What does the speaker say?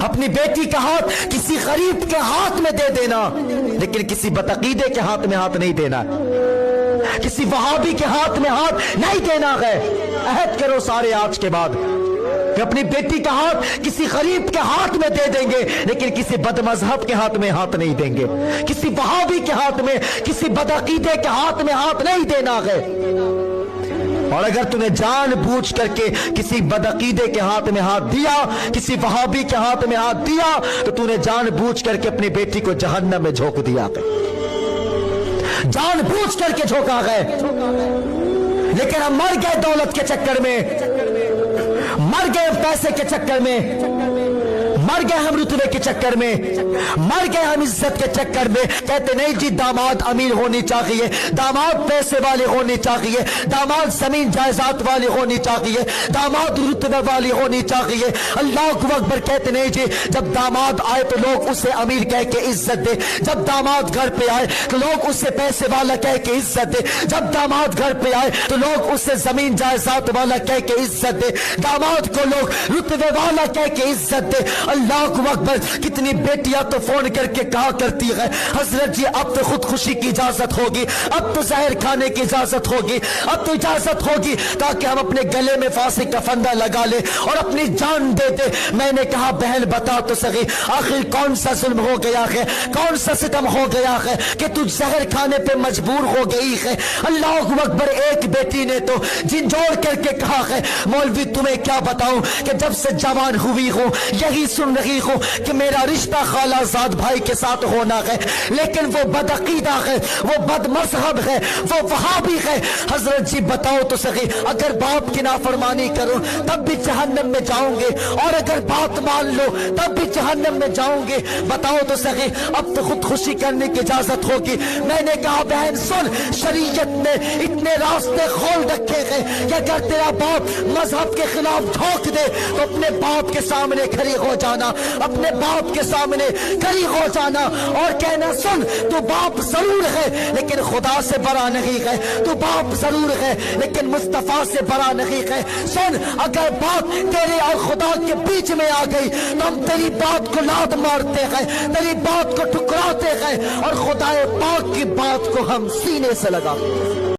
اپنی بیٹی کا ہاتھ کسی غریب کے ہاتھ میں دے دینا، لیکن کسی بدعقیدے کے ہاتھ میں ہاتھ نہیں دینا، کسی وہابی کے ہاتھ میں ہاتھ نہیں دینا ہے۔ عہد کرو سارے آج کے بعد کہ اپنی بیٹی کا ہاتھ کسی غریب کے ہاتھ میں دے دیں گے، لیکن کسی بد مذہب کے ہاتھ میں ہاتھ نہیں دیں گے، کسی وہابی کے ہاتھ میں، کسی بدعقیدے کے ہاتھ میں ہاتھ نہیں دینا ہے۔ اور اگر تم نے جان بوجھ کر کے کسی بدعقیدے کے ہاتھ میں ہاتھ دیا، کسی وہابی کے ہاتھ میں ہاتھ دیا، تو تم نے جان بوجھ کر کے اپنی بیٹی کو جہنم میں جھونک دیا ہے، جان بوجھ کر کے جھونکا ہے۔ لیکن ہم مر گئے دولت کے چکر میں، مر گئے پیسے کے چکر میں، مر گئے ہم رتبے کے چکر میں، مر گئے ہم عزت کے چکر میں۔ کہتے نہیں جی داماد امیر ہونی چاہیے، داماد پیسے والے ہونی چاہیے، داماد زمین جائیداد والے ہونی چاہیے، داماد رتبے والی ہونی چاہیے۔ اللہ اکبر۔ کہتے نہیں جی جب داماد آئے تو لوگ اسے امیر کہہ کے عزت دے، جب داماد گھر پہ آئے تو لوگ اسے پیسے والا کہہ کے عزت دے، جب داماد گھر پہ آئے تو لوگ اسے زمین جائیداد والا کہہ کے عزت دے، داماد کو لوگ رتبے والا کہہ کے عزت دے۔ اللہ اکبر۔ کتنی بیٹیاں تو فون کر کے کہا کرتی ہے حضرت جی اب تو خودکشی کی اجازت ہوگی، اب تو زہر کھانے کی اجازت ہوگی، اب تو اجازت ہوگی تاکہ ہم اپنے گلے میں پھانسی کا پھندا لگا لیں اور اپنی جان دے دے۔ میں نے کہا بہن بتا تو صحیح آخر کون سا ظلم ہو گیا ہے، کون سا ستم ہو گیا ہے کہ تو زہر کھانے پہ مجبور ہو گئی ہے۔ اللہ اکبر۔ ایک بیٹی نے تو جھنجھوڑ کر کے کہا ہے مولوی تمہیں کیا بتاؤں کہ جب سے جوان ہوئی ہوں یہی سن رہی ہوں کہ میرا رشتہ خالہ زاد بھائی کے ساتھ ہونا ہے، لیکن وہ بدعقیدہ ہے، وہ بد مذہب ہے، وہ وہابی ہے۔ حضرت جی بتاؤ تو صحیح اگر باپ کی نافرمانی کروں تب بھی جہنم میں جاؤں گے، اور اگر بات مان لو تب بھی جہنم میں جاؤں گے، بتاؤ تو صحیح اب تو خودکشی کرنے کی اجازت ہوگی۔ میں نے کہا بہن سن، شریعت نے اتنے راستے کھول رکھے ہیں کہ اگر تیرا باپ مذہب کے خلاف جھونک دے تو اپنے باپ کے سامنے کھڑی ہو جانا، اپنے باپ کے سامنے کھڑی ہو جانا اور کہنا سن تو باپ ضرور ہے لیکن خدا سے بڑا نہیں ہے، تو باپ ضرور ہے لیکن مصطفیٰ سے بڑا نہیں ہے۔ سن اگر بات تیرے اور خدا کے بیچ میں آ گئی تو ہم تیری بات کو لات مارتے ہیں، تیری بات کو ٹکراتے ہیں اور خدا پاک کی بات کو ہم سینے سے لگاتے ہیں۔